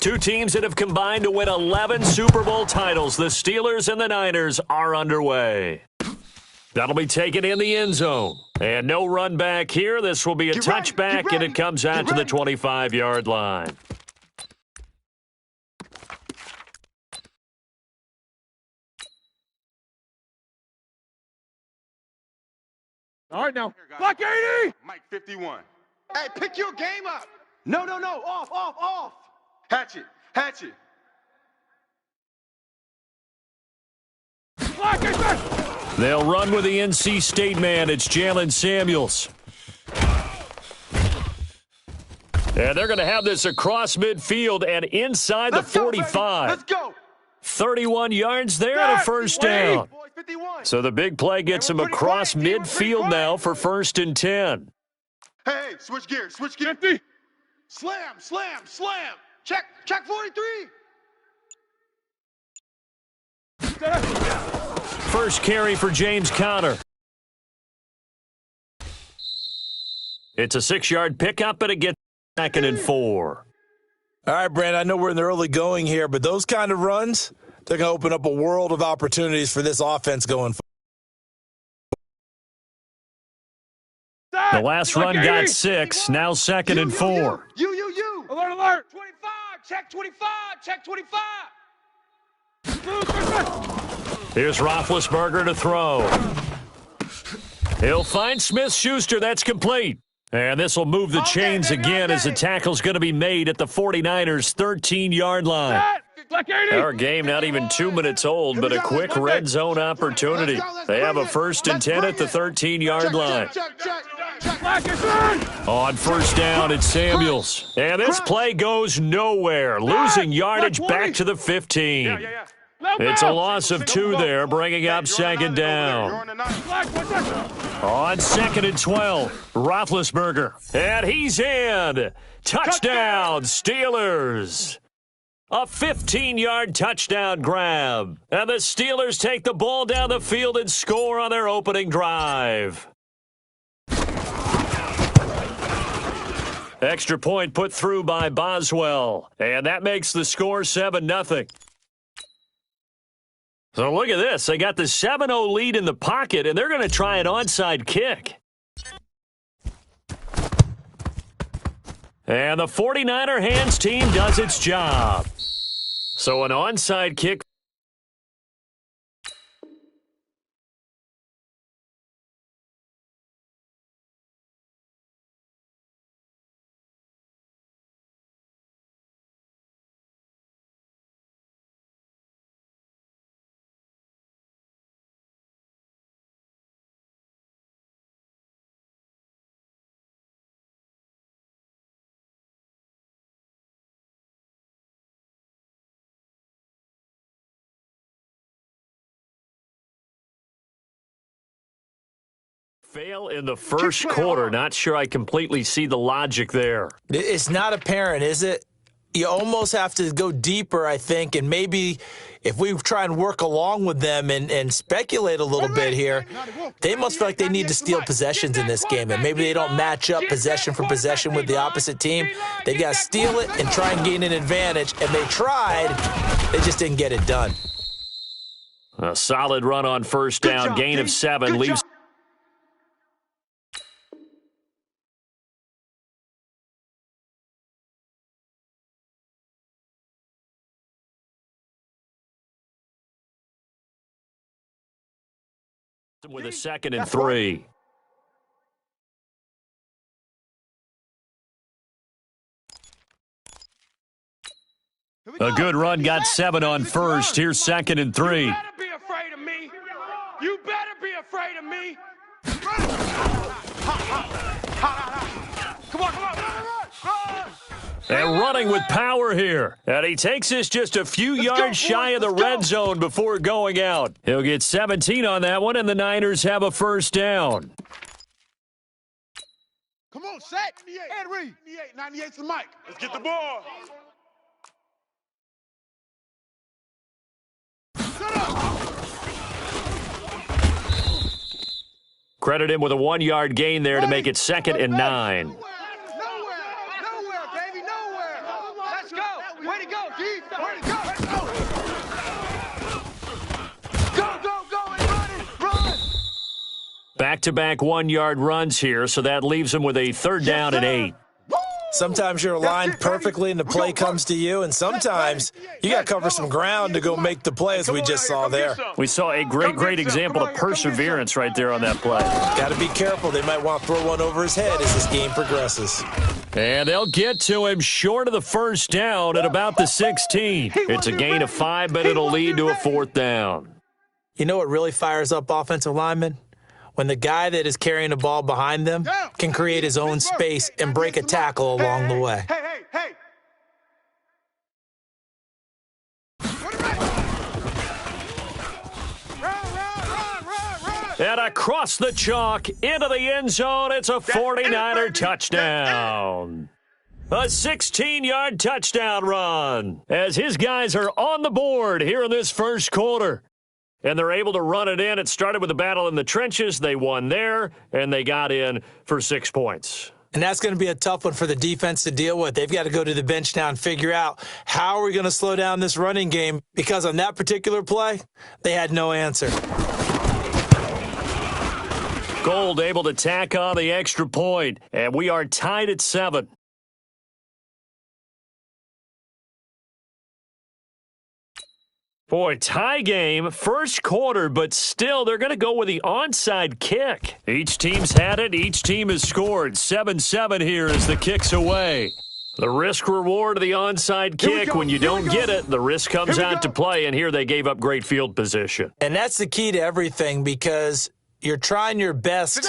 Two teams that have combined to win 11 Super Bowl titles. The Steelers and the Niners are underway. That'll be taken in the end zone. And no run back here. This will be a touchback, and it comes out to the 25-yard line. All right, now. Block 80! Mike 51. Hey, pick your game up. No. Off. Hatch it. Block it, sir! They'll run with the NC State man. It's Jalen Samuels. And they're going to have this across midfield and inside the 45. Let's go. 31 yards there and a first down. So the big play gets him across midfield now for 1st and 10. Hey, switch gear. 50. Slam. Check 43. First carry for James Conner. It's a 6-yard pickup, but it gets 2nd and 4. All right, Brandon, I know we're in the early going here, but those kind of runs, they're going to open up a world of opportunities for this offense going forward. The last run got 6, now 2nd and 4. You. Alert. 25. Check 25. Here's Roethlisberger to throw. He'll find Smith-Schuster. That's complete. And this will move the chains again as the tackle's going to be made at the 49ers' 13-yard line. Our game not even 2 minutes old, but a quick red zone opportunity. They have a 1st and 10 at the 13-yard line. On first down, it's Samuels. And this play goes nowhere, losing yardage back to the 15. It's a loss of 2 there, bringing up 2nd down. On 2nd and 12, Roethlisberger. And he's in. Touchdown, Steelers. A 15-yard touchdown grab. And the Steelers take the ball down the field and score on their opening drive. Extra point put through by Boswell. And that makes the score 7-0. So look at this. They got the 7-0 lead in the pocket, and they're going to try an onside kick. And the 49er hands team does its job. So an onside kick. Fail in the first quarter. Not sure I completely see the logic there. It's not apparent, is it? You almost have to go deeper, I think, and maybe if we try and work along with them and speculate a little bit here, they must feel like they need to steal possessions in this game, and maybe they don't match up possession for possession with the opposite team. They got to steal it and try and gain an advantage, and they tried. They just didn't get it done. A solid run on first down, gain of 7, leaves. With a 2nd and 3. A good run got 7 on first. Here's 2nd and 3. You better be afraid of me. You better be afraid of me. Come on. And running with power here. And he takes this just a few yards shy of the red zone before going out. He'll get 17 on that one, and the Niners have a first down. Come on, set. Ed Reed. 98's the mic. Let's get the ball. Credit him with a 1-yard gain there to make it 2nd and 9. Nowhere, baby, nowhere. Let's go. Way to go. back-to-back 1-yard runs here, so that leaves them with a 3rd down and 8. Sometimes you're aligned perfectly and the play comes to you, and sometimes you got to cover some ground to go make the play, as we just saw there. We saw a great example of perseverance right there on that play. Got to be careful. They might want to throw one over his head as this game progresses. And they'll get to him short of the 1st down at about the 16. It's a gain of 5, but it'll lead to a 4th down. You know what really fires up offensive linemen? When the guy that is carrying the ball behind them can create his own space and break a tackle along the way. Hey. And across the chalk, into the end zone, it's a 49er touchdown. A 16-yard touchdown run as his guys are on the board here in this first quarter. And they're able to run it in. It started with a battle in the trenches. They won there, and they got in for 6 points. And that's going to be a tough one for the defense to deal with. They've got to go to the bench now and figure out how are we going to slow down this running game, because on that particular play, they had no answer. Gold able to tack on the extra point, and we are tied at 7. Boy, tie game, first quarter, but still they're going to go with the onside kick. Each team's had it. Each team has scored. 7-7 here as the kick's away. The risk-reward of the onside kick, when you don't get it, the risk comes out to play, and here they gave up great field position. And that's the key to everything, because you're trying your best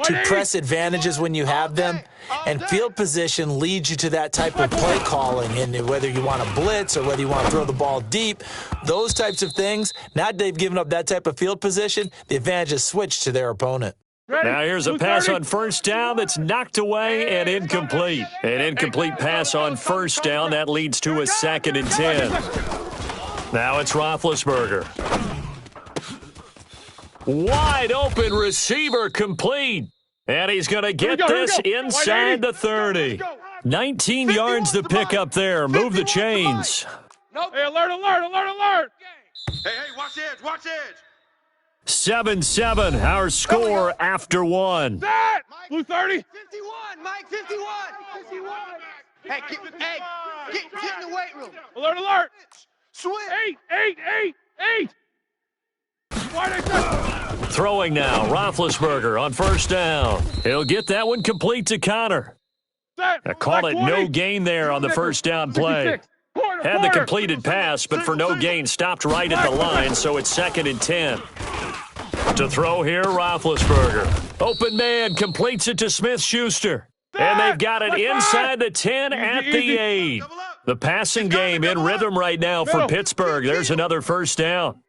to press advantages when you have them, and field position leads you to that type of play calling, and whether you want to blitz or whether you want to throw the ball deep, those types of things. Now that they've given up that type of field position, the advantage is switched to their opponent. Now here's a pass on 1st down that's knocked away and incomplete. An incomplete pass on 1st down. That leads to a 2nd and 10. Now it's Roethlisberger. Wide open receiver complete. And he's going to get this inside the 30. 19 yards to pick up there. Move the chains. Hey, alert! Hey, watch edge. 7-7, our score after 1. Set! Blue 30. 51, Mike, 51. Hey, get in the weight room. Alert! Swing. 8. Wide exit. Throwing now, Roethlisberger on 1st down. He'll get that one complete to Connor. Set. Call it no gain there on the 1st down play. Had the completed pass, but for no gain, stopped right at the line, so it's 2nd and 10. To throw here, Roethlisberger. Open man, completes it to Smith-Schuster. And they've got it inside the 10 at the 8. The passing game in rhythm right now for Pittsburgh. There's another 1st down.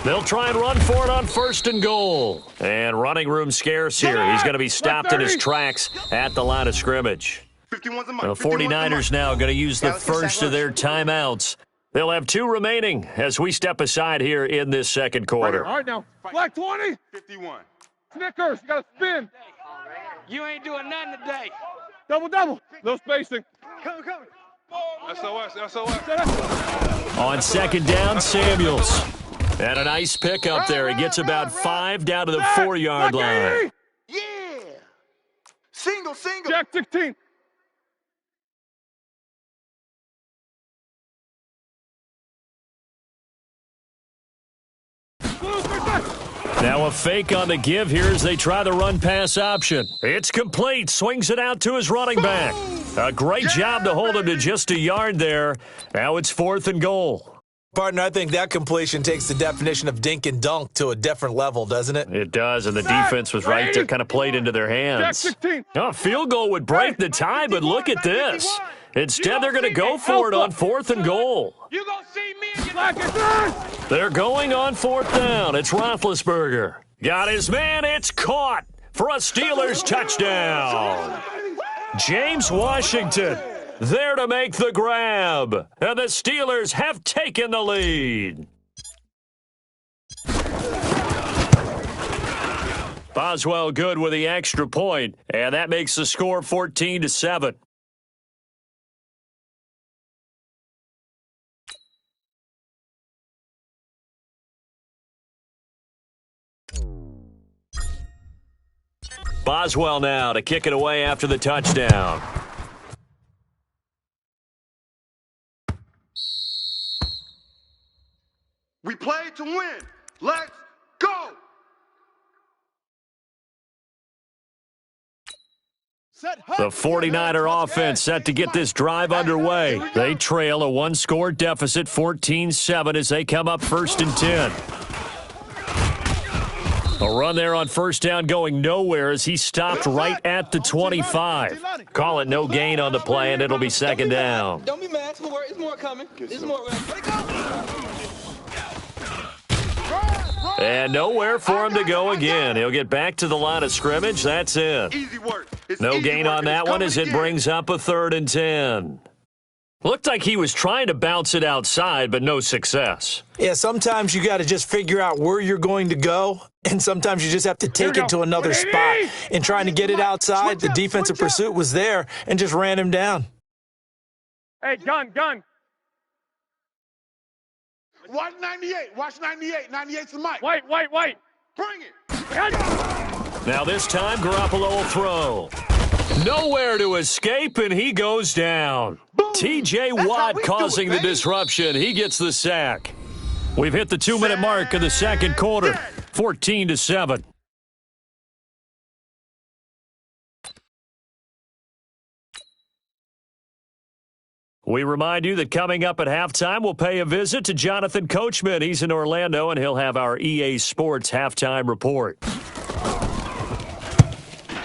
They'll try and run for it on 1st and goal. And running room scarce here. He's going to be stopped in his tracks at the line of scrimmage. The 49ers now going to use the first of their timeouts. They'll have 2 remaining as we step aside here in this second quarter. All right, now. Black 20. 51. Snickers, you got to spin. You ain't doing nothing today. Double. No spacing. Come. SOS. On 2nd down, Samuels. And a nice pickup there. He gets about 5 down to the 4-yard line. Yeah. Single. Jack 16. Now a fake on the give here as they try the run-pass option. It's complete. Swings it out to his running back. A great job to hold him to just a yard there. Now it's 4th and goal. Partner, I think that completion takes the definition of dink and dunk to a different level, doesn't it? It does, and the defense was right there, kind of played into their hands. A field goal would break the tie, but look at this. Instead, they're going to go for it on 4th and goal. You gonna see me? They're going on 4th down. It's Roethlisberger. Got his man. It's caught for a Steelers touchdown. James Washington there to make the grab. And the Steelers have taken the lead. Boswell good with the extra point, and that makes the score 14-7. Boswell now to kick it away after the touchdown. We played to win. Let's go. The 49er offense set to get this drive underway. They trail a one-score deficit, 14-7, as they come up 1st and 10. A run there on first down going nowhere as he stopped right at the 25. Call it no gain on the play, and it'll be 2nd down. Don't be mad. It's more coming. It's more. And nowhere for him to go again. He'll get back to the line of scrimmage. That's it. Easy work. It's No easy gain work, on and that it's one coming as it again. brings up a 3rd and 10. Looked like he was trying to bounce it outside, but no success. Yeah, sometimes you got to just figure out where you're going to go, and sometimes you just have to take it to another spot. And trying to get it outside, the defensive pursuit was there and just ran him down. Hey, gun. Watch 98. Watch 98. 98's the mic. White. Bring it. Now this time, Garoppolo will throw. Nowhere to escape, and he goes down. T.J. Watt causing the disruption. He gets the sack. We've hit the 2-minute mark of the second quarter, 14-7. We remind you that coming up at halftime, we'll pay a visit to Jonathan Coachman. He's in Orlando, and he'll have our EA Sports halftime report.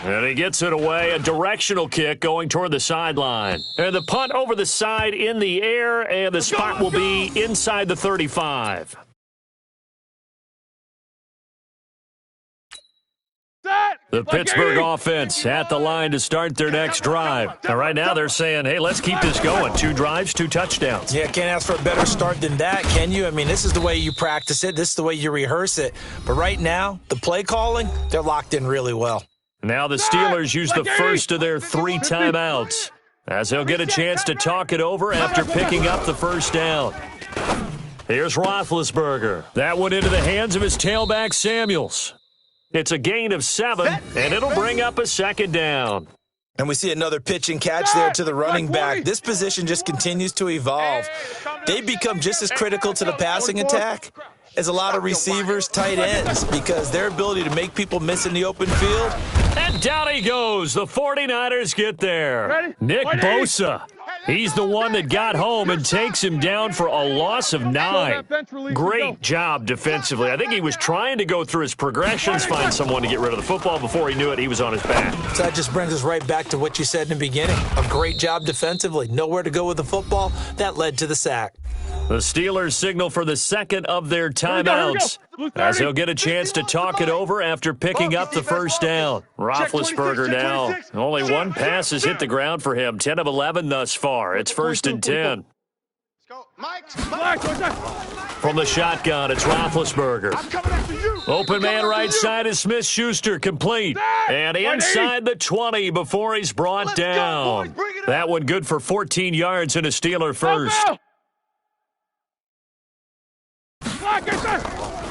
And he gets it away, a directional kick going toward the sideline. And the punt over the side in the air, and the spot will be inside the 35. The Pittsburgh offense at the line to start their next drive. And right now they're saying, hey, let's keep this going. 2 drives, 2 touchdowns. Yeah, can't ask for a better start than that, can you? I mean, this is the way you practice it. This is the way you rehearse it. But right now, the play calling, they're locked in really well. Now the Steelers use the first of their 3 timeouts, as they'll get a chance to talk it over after picking up the first down. Here's Roethlisberger. That one into the hands of his tailback, Samuels. It's a gain of 7, and it'll bring up a 2nd down. And we see another pitch and catch there to the running back. This position just continues to evolve. They become just as critical to the passing attack as a lot of receivers, tight ends, because their ability to make people miss in the open field. And down he goes. The 49ers get there. Nick Bosa. He's the one that got home and takes him down for a loss of 9. Great job defensively. I think he was trying to go through his progressions, find someone to get rid of the football. Before he knew it, he was on his back. So that just brings us right back to what you said in the beginning. A great job defensively. Nowhere to go with the football. That led to the sack. The Steelers signal for the second of their timeouts, as he'll get a chance to talk it over after picking up the first down. Roethlisberger now. Only 1 pass has hit the ground for him. 10 of 11 thus far. It's 1st and 10. From the shotgun, it's Roethlisberger. Open man right side is Smith-Schuster, complete. And inside the 20 before he's brought down. That one good for 14 yards and a Steeler first.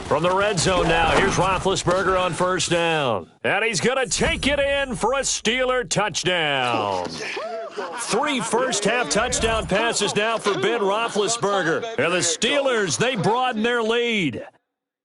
From the red zone now, here's Roethlisberger on first down. And he's going to take it in for a Steeler touchdown. 3 first-half touchdown passes now for Ben Roethlisberger. And the Steelers, they broaden their lead.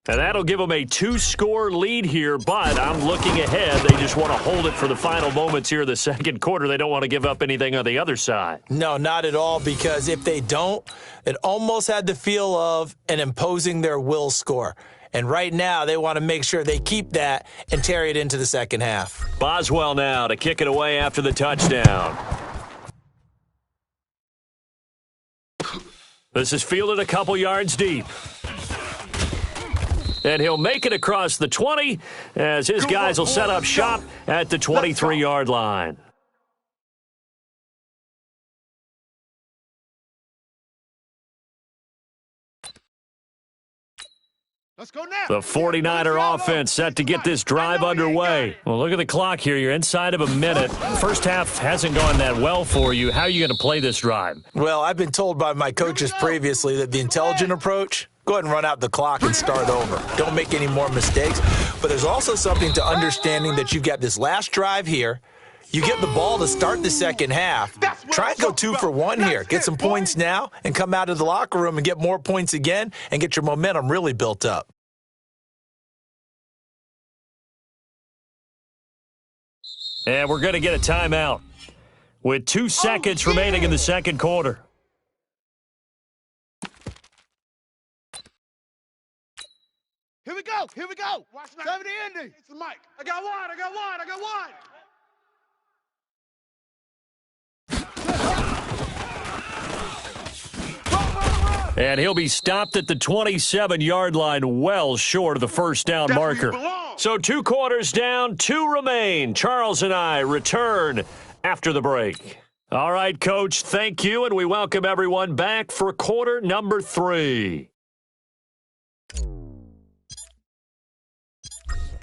And that'll give them a 2-score lead here, but I'm looking ahead. They just want to hold it for the final moments here in the second quarter. They don't want to give up anything on the other side. No, not at all, because if they don't, it almost had the feel of an imposing their will score. And right now, they want to make sure they keep that and carry it into the second half. Boswell now to kick it away after the touchdown. This is fielded a couple yards deep. And he'll make it across the 20 as his guys will set up shop at the 23-yard line. Let's go now. The 49er offense set to get this drive underway. Well, look at the clock here. You're inside of a minute. First half hasn't gone that well for you. How are you going to play this drive? Well, I've been told by my coaches previously that the intelligent approach go ahead and run out the clock and start over. Don't make any more mistakes. But there's also something to understanding that you've got this last drive here. You get the ball to start the second half. Try and go 2 for 1 here. Get some points now and come out of the locker room and get more points again and get your momentum really built up. And we're going to get a timeout with 2 seconds remaining in the second quarter. Here we go. Here we go. Watch 70 Indy. It's the mic. I got one. And he'll be stopped at the 27-yard line, well short of the first down marker. So 2 quarters down, 2 remain. Charles and I return after the break. All right, Coach, thank you, and we welcome everyone back for quarter number 3.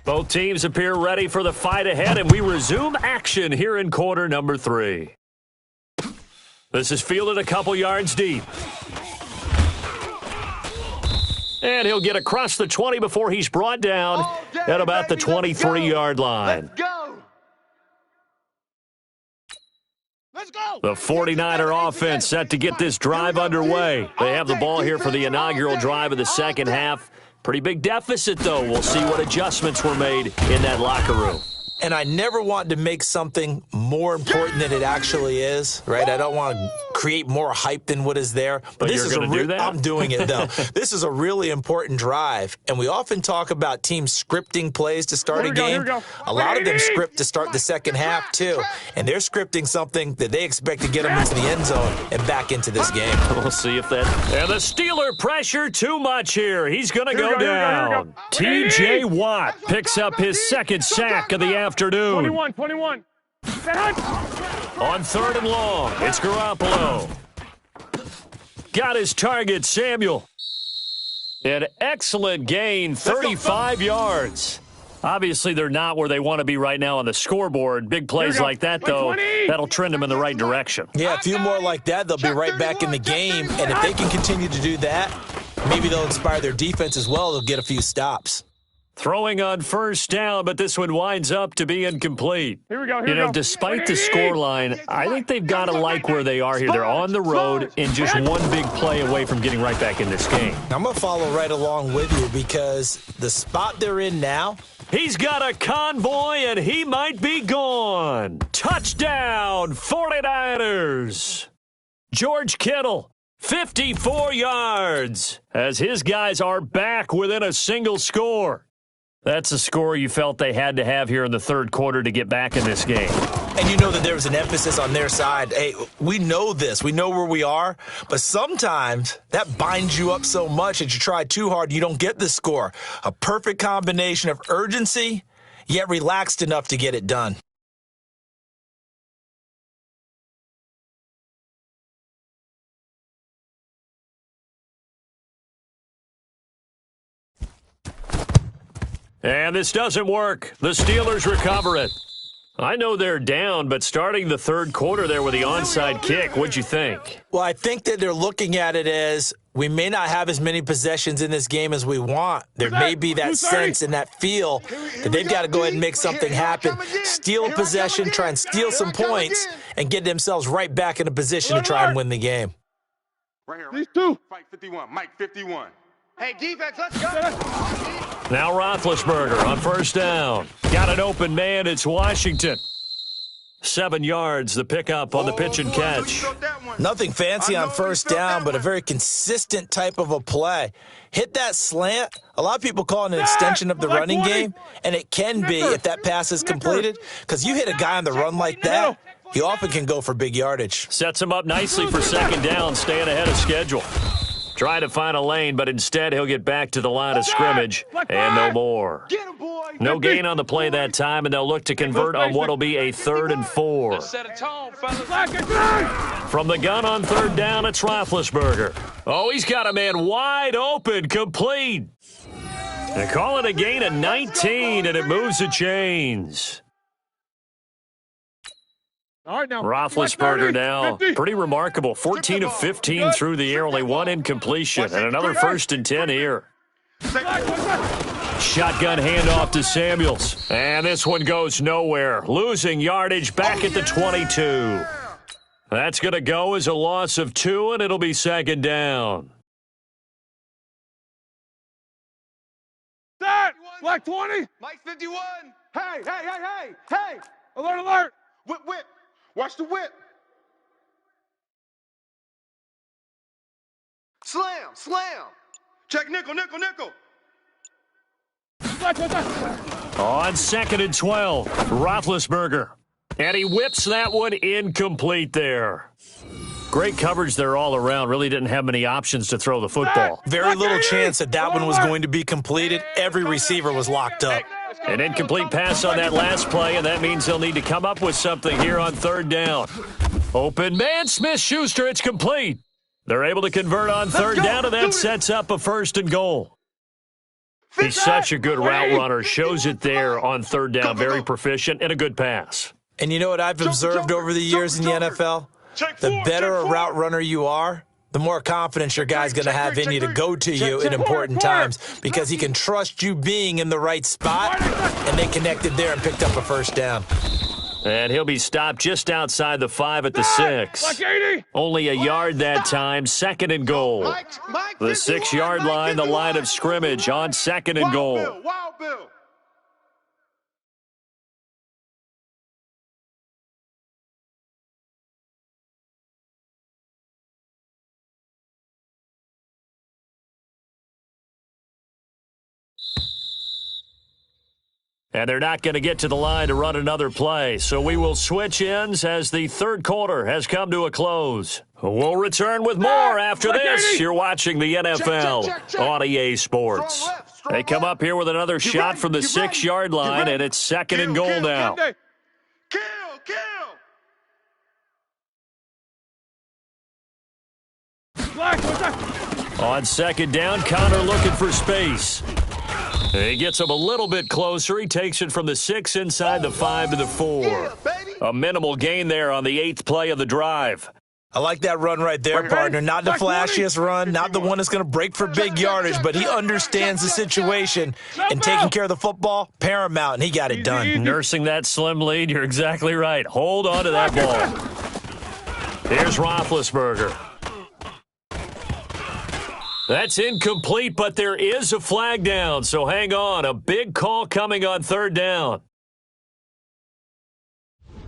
Both teams appear ready for the fight ahead, and we resume action here in quarter number 3. This is fielded a couple yards deep. And he'll get across the 20 before he's brought down at about the 23-yard line. Let's go. The 49er offense set to get this drive underway. They have the ball here for the inaugural drive of the second half. Pretty big deficit, though. We'll see what adjustments were made in that locker room. And I never want to make something more important than it actually is, right? I don't want to create more hype than what is there. But this is I'm doing it, though. This is a really important drive. And we often talk about teams scripting plays to start a game. A lot of them script to start the second half, too. And they're scripting something that they expect to get them into the end zone and back into this game. We'll see if that... And the Steeler pressure too much here. He's going to go down. T.J. Watt picks up his second sack of the afternoon. 21. On 3rd and long, it's Garoppolo. Got his target, Samuel. An excellent gain, 35 yards. Obviously, they're not where they want to be right now on the scoreboard. Big plays like that, though, that'll trend them in the right direction. Yeah, a few more like that, they'll be right back in the game. And if they can continue to do that, maybe they'll inspire their defense as well. They'll get a few stops. Throwing on first down, but this one winds up to be incomplete. Here we go. Despite the scoreline, I think they've got to like where they are here. They're on the road and just one big play away from getting right back in this game. I'm going to follow right along with you because the spot they're in now, he's got a convoy and he might be gone. Touchdown, 49ers. George Kittle, 54 yards, as his guys are back within a single score. That's a score you felt they had to have here in the third quarter to get back in this game. And you know that there was an emphasis on their side. Hey, we know this. We know where we are. But sometimes that binds you up so much that you try too hard, you don't get the score. A perfect combination of urgency, yet relaxed enough to get it done. And this doesn't work. The Steelers recover it. I know they're down, but starting the third quarter there with the onside kick, what'd you think? Well, I think that they're looking at it as we may not have as many possessions in this game as we want. There may be that sense and that feel that they've got to go ahead and make something happen. Steal a possession, try and steal some points, and get themselves right back in a position to try and win the game. Right here. These two. Fight 51. Mike 51. Hey, defense, let's go. Now Roethlisberger on first down. Got an open man. It's Washington. 7 yards, the pickup on the pitch and catch. Nothing fancy on first down, but a very consistent type of a play. Hit that slant. A lot of people call it an extension of the running game, and it can be if that pass is completed, because you hit a guy on the run like that, he often can go for big yardage. Sets him up nicely for second down, staying ahead of schedule. Try to find a lane, but instead he'll get back to the line of scrimmage, and no more. No gain on the play that time, and they'll look to convert on what'll be a 3rd and 4. Set a tone, fellas. From the gun on third down, it's Roethlisberger. Oh, he's got a man wide open, complete. They call it a gain of 19, and it moves the chains. All right, now. Roethlisberger now, 50. pretty remarkable. 14 of 15 through the air, only one incompletion, and another 1st and 10 here. Shotgun handoff to Samuels, and this one goes nowhere. Losing yardage back at the 22. That's going to go as a loss of 2, and it'll be 2nd down. Set. Black 20. Mike 51. Hey. Alert, alert. Whip. Watch the whip. Slam. Check nickel. Black. On 2nd and 12, Roethlisberger. And he whips that one incomplete there. Great coverage there all around. Really didn't have many options to throw the football. Very little chance that one was going to be completed. Every receiver was locked up. An incomplete pass on that last play, and that means they'll need to come up with something here on 3rd down. Open man, Smith-Schuster, it's complete. They're able to convert on 3rd down, and that sets up a 1st and goal. He's such a good route runner. Shows it there on 3rd down. Very proficient and a good pass. And you know what I've observed over the years in the NFL? The better a route runner you are, the more confidence your guy's going to have in you to go to you in important times because he can trust you being in the right spot, and they connected there and picked up a 1st down. And he'll be stopped just outside the 5 at the 6. Only a yard that time, 2nd and goal. The 6-yard line, the line of scrimmage on 2nd and goal. Wild Bill. And they're not going to get to the line to run another play, so we will switch ends as the 3rd quarter has come to a close. We'll return with more after this. You're watching the NFL on EA Sports. They come up here with another shot from the 6-yard line, and it's 2nd and goal now. Kill. On 2nd down, Connor looking for space. He gets him a little bit closer. He takes it from the 6 inside the 5 to the 4. A minimal gain there on the 8th play of the drive. I like that run right there, partner. Not the flashiest run, not the one that's going to break for big yardage, but he understands the situation, and taking care of the football, paramount, and he got it done. Nursing that slim lead, you're exactly right. Hold on to that ball. Here's Roethlisberger. That's incomplete, but there is a flag down, so hang on. A big call coming on 3rd down.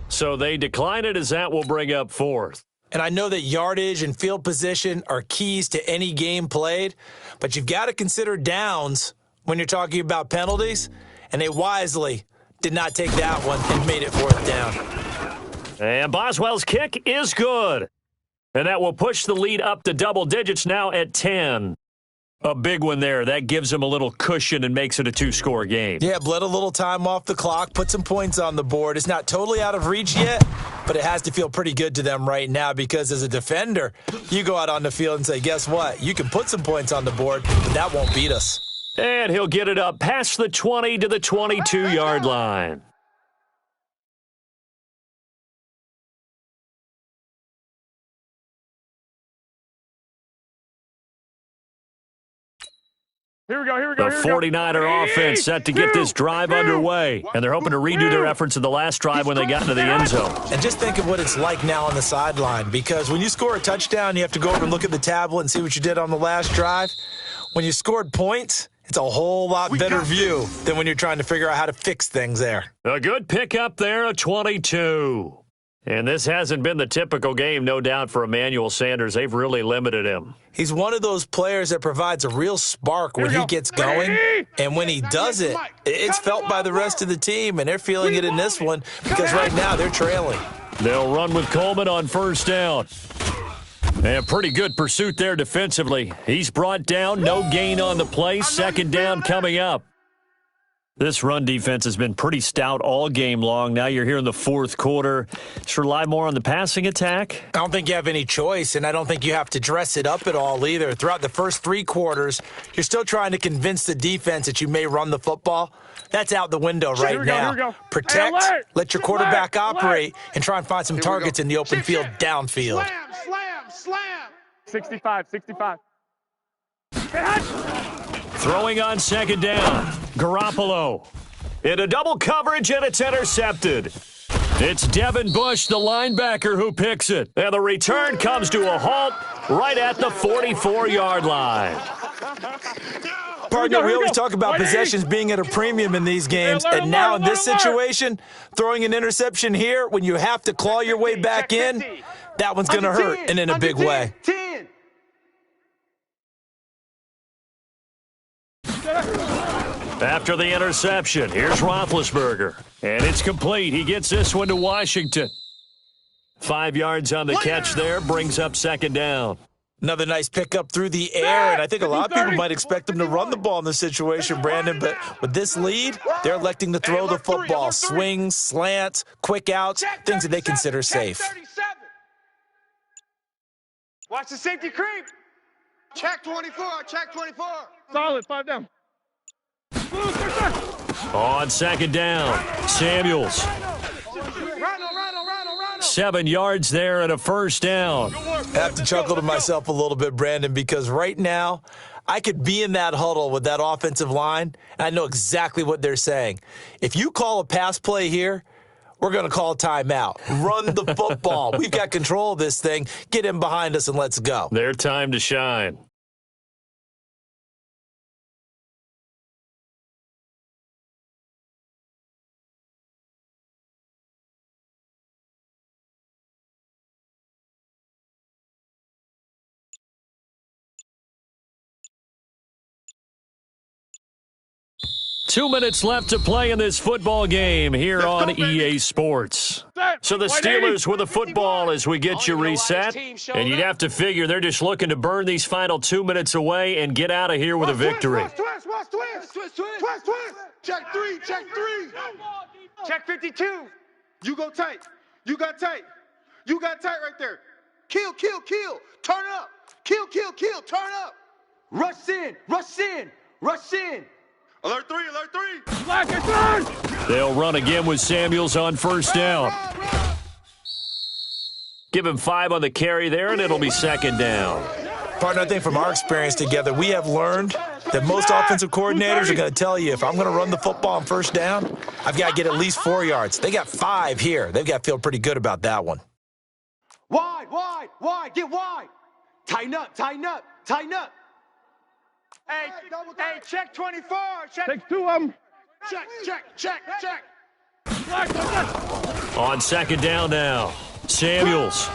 So they decline it as that will bring up 4th. And I know that yardage and field position are keys to any game played, but you've got to consider downs when you're talking about penalties, and they wisely did not take that one and made it 4th down. And Boswell's kick is good. And that will push the lead up to double digits now at 10. A big one there. That gives them a little cushion and makes it a 2-score game. Yeah, bled a little time off the clock, put some points on the board. It's not totally out of reach yet, but it has to feel pretty good to them right now because as a defender, you go out on the field and say, guess what? You can put some points on the board, but that won't beat us. And he'll get it up past the 20 to the 22-yard line. Here we go. The 49er offense set to get this drive underway, and they're hoping to redo their efforts in the last drive when they got into the end zone. And just think of what it's like now on the sideline, because when you score a touchdown, you have to go over and look at the tablet and see what you did on the last drive. When you scored points, it's a whole lot better view than when you're trying to figure out how to fix things there. A good pickup there, a 22. And this hasn't been the typical game, no doubt, for Emmanuel Sanders. They've really limited him. He's one of those players that provides a real spark when he gets going. And when he does it, it's felt by the rest of the team, and they're feeling it in this one because right now they're trailing. They'll run with Coleman on 1st down. And pretty good pursuit there defensively. He's brought down, no gain on the play. 2nd down coming up. This run defense has been pretty stout all game long. Now you're here in the 4th quarter. Just rely more on the passing attack. I don't think you have any choice, and I don't think you have to dress it up at all either. Throughout the first 3 quarters, you're still trying to convince the defense that you may run the football. That's out the window right Here we go, now. here we go. Protect, Hey, alert! let your quarterback Alert! operate, and try and find some we targets go. in the open Chip, field chip. downfield. Slam, slam, slam. 65, 65. Throwing on second down. Garoppolo. Into double coverage, and it's intercepted. It's Devin Bush, the linebacker, who picks it. And the return comes to a halt right at the 44-yard line. Partner, we here we always go. talk about 180. possessions being at a premium in these games, alert, and now alert, in this alert, alert. situation, throwing an interception here when you have to claw your way back in, that one's going to hurt, and in a big way. 10. After the interception, here's Roethlisberger. And it's complete. He gets this one to Washington. 5 yards on the catch there, brings up second down. Another nice pickup through the air, and I think a lot of people might expect them to run the ball in this situation, Brandon, but with this lead, they're electing to throw the football. Swings, slants, quick outs, things that they consider safe. Watch the safety creep. Check 24, check 24. Solid, 5 down. On second down, Samuels. Rhino. 7 yards there and a first down. I have to chuckle to myself a little bit, Brandon, because right now I could be in that huddle with that offensive line, and I know exactly what they're saying. If you call a pass play here, we're going to call a timeout. Run the football. We've got control of this thing. Get in behind us and let's go. Their time to shine. Two minutes left to play in this football game here on EA Sports. So the Steelers with the football as we get you reset. And you'd have to figure they're just looking to burn these final 2 minutes away and get out of here with a victory. Twist. Check three. Check 52. You go tight. You got tight. You got tight right there. Kill. Turn up. Kill. Turn up. Rush in. Alert three. Black and third. They'll run again with Samuels on first down. Give him 5 on the carry there, and it'll be second down. Partner, I think from our experience together, we have learned that most offensive coordinators are going to tell you, if I'm going to run the football on first down, I've got to get at least 4 yards. They got 5 here. They've got to feel pretty good about that one. Wide. Get wide. Tighten up. Hey, check 24. Take 2 of them. Check. Black. On second down now, Samuels.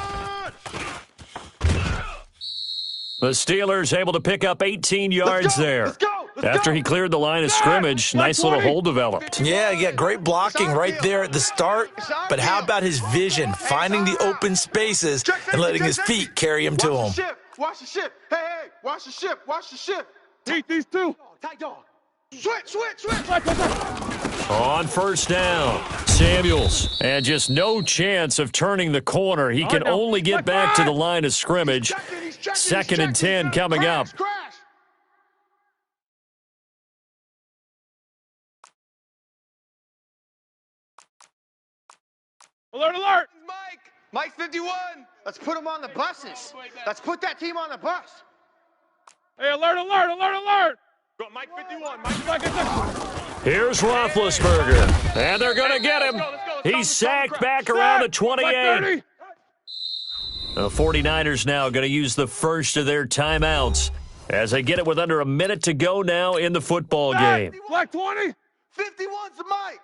The Steelers able to pick up 18 yards there. Let's go. After he cleared the line of scrimmage, nice little hole developed. Yeah, great blocking right there at the start. But how about his vision, finding the open spaces and letting his feet carry him to him? Watch the ship. Hey, watch the ship. Beat these 2. Tight dog. Switch. On first down, Samuels. And just no chance of turning the corner. He can only get back to the line of scrimmage. Second and 10 coming up. Crash. Alert. Mike 51. Let's put them on the buses. Let's put that team on the bus. Hey, alert. Go, Mike 51. Black and third. Here's Roethlisberger. And they're going to get him. He's sacked back around the 28. The 49ers now going to use the first of their timeouts as they get it with under a minute to go now in the football game. Black 20. 51's the Mike.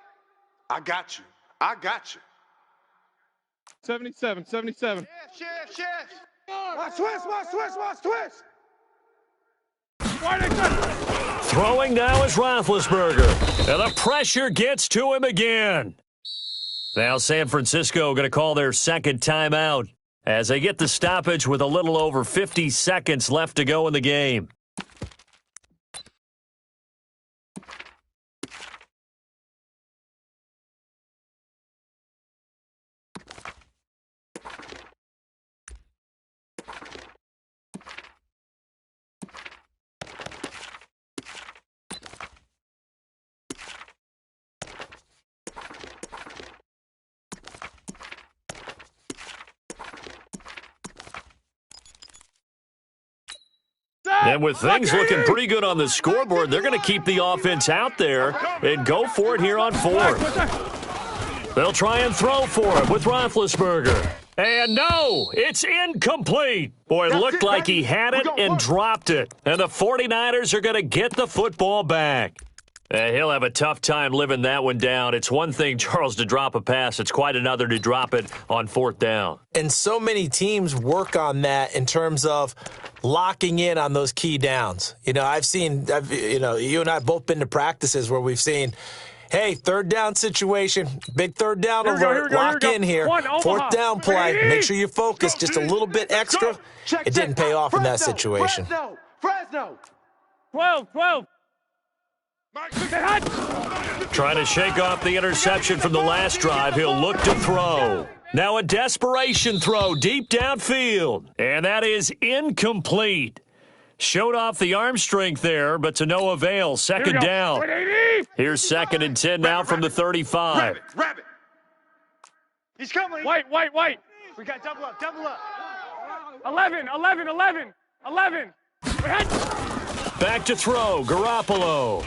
I got you. 77. Shift. Watch twist. Wide and cut. Throwing now is Roethlisberger. And the pressure gets to him again. Now San Francisco going to call their second timeout as they get the stoppage with a little over 50 seconds left to go in the game. And with things looking pretty good on the scoreboard, they're going to keep the offense out there and go for it here on fourth. They'll try and throw for it with Roethlisberger. And no, it's incomplete. Boy, it looked like he had it and dropped it. And the 49ers are going to get the football back. He'll have a tough time living that one down. It's one thing, Charles, to drop a pass. It's quite another to drop it on fourth down. And so many teams work on that in terms of locking in on those key downs. You know, you and I have both been to practices where we've seen, hey, third down situation, big third down alert, lock in here. Fourth down play, make sure you focus just a little bit extra. It didn't pay off in that situation. Fresno. 12. Trying to shake off the interception from the last drive. He'll look to throw. Now a desperation throw deep downfield. And that is incomplete. Showed off the arm strength there, but to no avail. Second down. Here's 2nd and 10 now from the 35. Rabbit. He's coming. White. We got double up. 11. Back to throw. Garoppolo.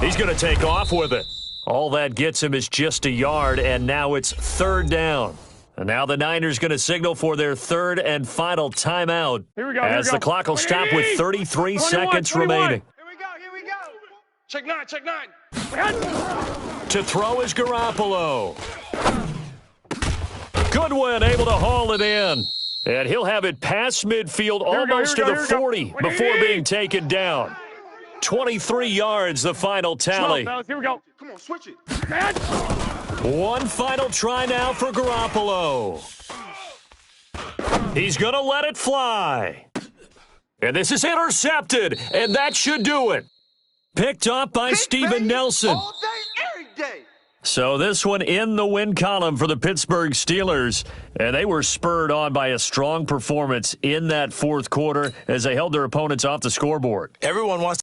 He's going to take off with it. All that gets him is just a yard, and now it's third down. And now the Niners going to signal for their third and final timeout. Here we go. As the clock will stop with 33 seconds remaining. Here we go. Check nine. To throw is Garoppolo. Goodwin able to haul it in. And he'll have it past midfield almost to the 40 before being taken down. 23 yards, the final tally. Here we go. Come on, switch it. One final try now for Garoppolo. He's going to let it fly. And this is intercepted, and that should do it. Picked up by Steven Nelson. All day, every day. So this one in the win column for the Pittsburgh Steelers, and they were spurred on by a strong performance in that fourth quarter as they held their opponents off the scoreboard. Everyone wants